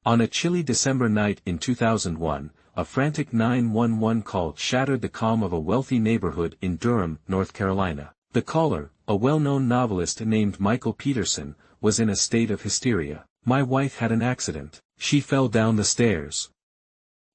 On a chilly December night in 2001, a frantic 911 call shattered the calm of a wealthy neighborhood in Durham, North Carolina. The caller, a well-known novelist named Michael Peterson, was in a state of hysteria. "My wife had an accident. She fell down the stairs.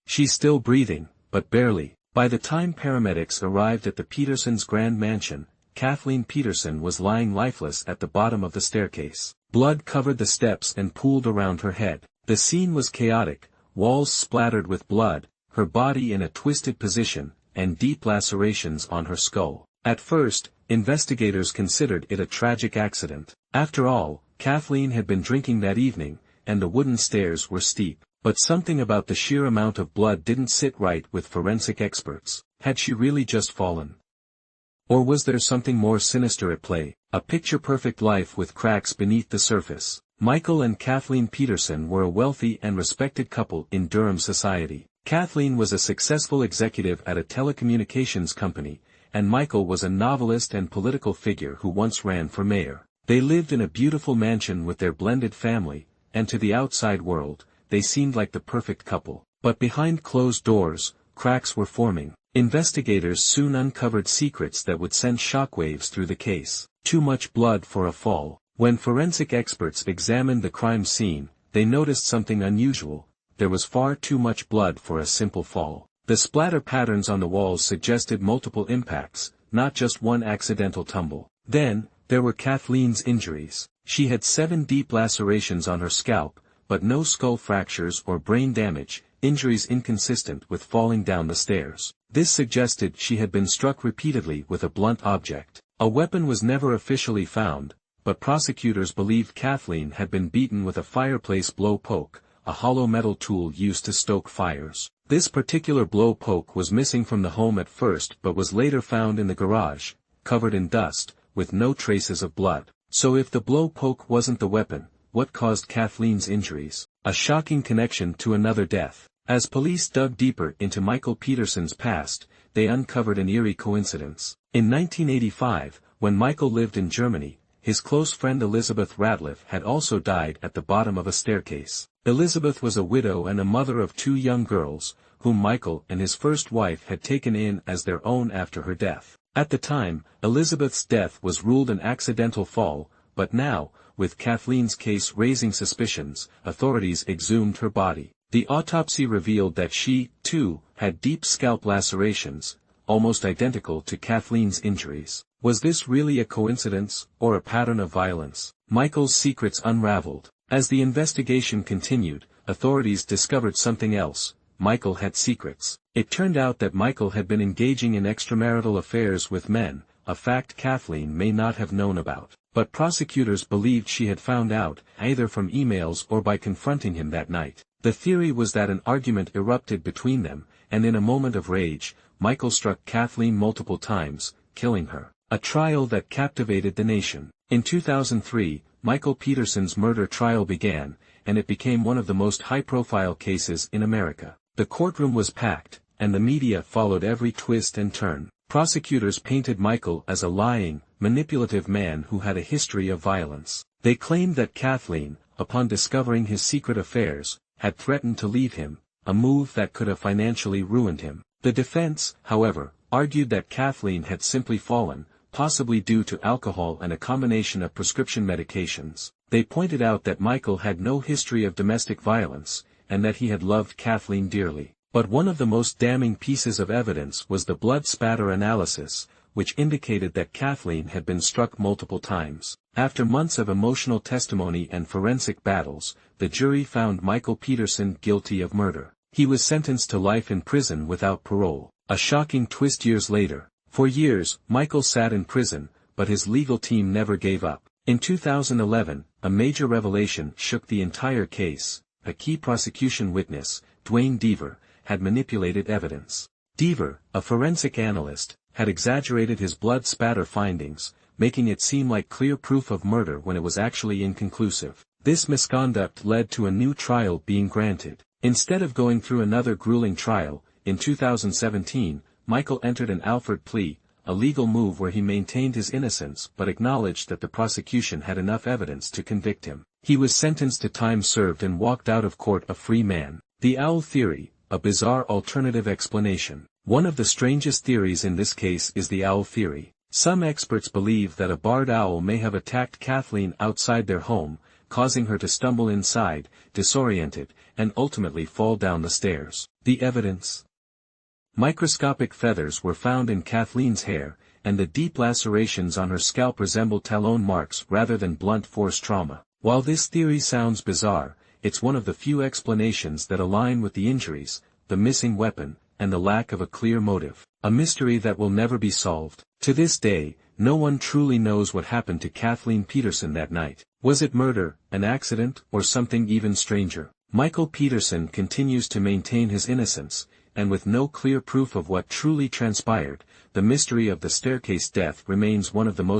She's still breathing, but barely." By the time paramedics arrived at the Petersons' grand mansion, Kathleen Peterson was lying lifeless at the bottom of the staircase. Blood covered the steps and pooled around her head. The scene was chaotic, walls splattered with blood, her body in a twisted position, and deep lacerations on her skull. At first, investigators considered it a tragic accident. After all, Kathleen had been drinking that evening, and the wooden stairs were steep. But something about the sheer amount of blood didn't sit right with forensic experts. Had she really just fallen? Or was there something more sinister at play, a picture-perfect life with cracks beneath the surface? Michael and Kathleen Peterson were a wealthy and respected couple in Durham society. Kathleen was a successful executive at a telecommunications company, and Michael was a novelist and political figure who once ran for mayor. They lived in a beautiful mansion with their blended family, and to the outside world, they seemed like the perfect couple. But behind closed doors, cracks were forming. Investigators soon uncovered secrets that would send shockwaves through the case. Too much blood for a fall. When forensic experts examined the crime scene, they noticed something unusual. There was far too much blood for a simple fall. The splatter patterns on the walls suggested multiple impacts, not just one accidental tumble. Then, there were Kathleen's injuries. She had 7 deep lacerations on her scalp, but no skull fractures or brain damage, injuries inconsistent with falling down the stairs. This suggested she had been struck repeatedly with a blunt object. A weapon was never officially found, but prosecutors believed Kathleen had been beaten with a fireplace blow poke, a hollow metal tool used to stoke fires. This particular blow poke was missing from the home at first but was later found in the garage, covered in dust, with no traces of blood. So if the blow poke wasn't the weapon, what caused Kathleen's injuries? A shocking connection to another death. As police dug deeper into Michael Peterson's past, they uncovered an eerie coincidence. In 1985, when Michael lived in Germany, his close friend Elizabeth Ratliff had also died at the bottom of a staircase. Elizabeth was a widow and a mother of 2 young girls, whom Michael and his first wife had taken in as their own after her death. At the time, Elizabeth's death was ruled an accidental fall, but now, with Kathleen's case raising suspicions, authorities exhumed her body. The autopsy revealed that she, too, had deep scalp lacerations, almost identical to Kathleen's injuries. Was this really a coincidence, or a pattern of violence? Michael's secrets unraveled. As the investigation continued, authorities discovered something else. Michael had secrets. It turned out that Michael had been engaging in extramarital affairs with men, a fact Kathleen may not have known about. But prosecutors believed she had found out, either from emails or by confronting him that night. The theory was that an argument erupted between them, and in a moment of rage, Michael struck Kathleen multiple times, killing her. A trial that captivated the nation. In 2003, Michael Peterson's murder trial began, and it became one of the most high-profile cases in America. The courtroom was packed, and the media followed every twist and turn. Prosecutors painted Michael as a lying, manipulative man who had a history of violence. They claimed that Kathleen, upon discovering his secret affairs, had threatened to leave him, a move that could have financially ruined him. The defense, however, argued that Kathleen had simply fallen, possibly due to alcohol and a combination of prescription medications. They pointed out that Michael had no history of domestic violence, and that he had loved Kathleen dearly. But one of the most damning pieces of evidence was the blood spatter analysis, which indicated that Kathleen had been struck multiple times. After months of emotional testimony and forensic battles, the jury found Michael Peterson guilty of murder. He was sentenced to life in prison without parole. A shocking twist years later. For years, Michael sat in prison, but his legal team never gave up. In 2011, a major revelation shook the entire case. A key prosecution witness, Dwayne Deaver, had manipulated evidence. Deaver, a forensic analyst, had exaggerated his blood spatter findings, making it seem like clear proof of murder when it was actually inconclusive. This misconduct led to a new trial being granted. Instead of going through another grueling trial, in 2017, Michael entered an Alford plea, a legal move where he maintained his innocence but acknowledged that the prosecution had enough evidence to convict him. He was sentenced to time served and walked out of court a free man. The owl theory, a bizarre alternative explanation. One of the strangest theories in this case is the owl theory. Some experts believe that a barred owl may have attacked Kathleen outside their home, causing her to stumble inside, disoriented, and ultimately fall down the stairs. The evidence. Microscopic feathers were found in Kathleen's hair, and the deep lacerations on her scalp resembled talon marks rather than blunt force trauma. While this theory sounds bizarre, it's one of the few explanations that align with the injuries, the missing weapon, and the lack of a clear motive. A mystery that will never be solved. To this day, no one truly knows what happened to Kathleen Peterson that night. Was it murder, an accident, or something even stranger? Michael Peterson continues to maintain his innocence, and with no clear proof of what truly transpired, the mystery of the staircase death remains one of the most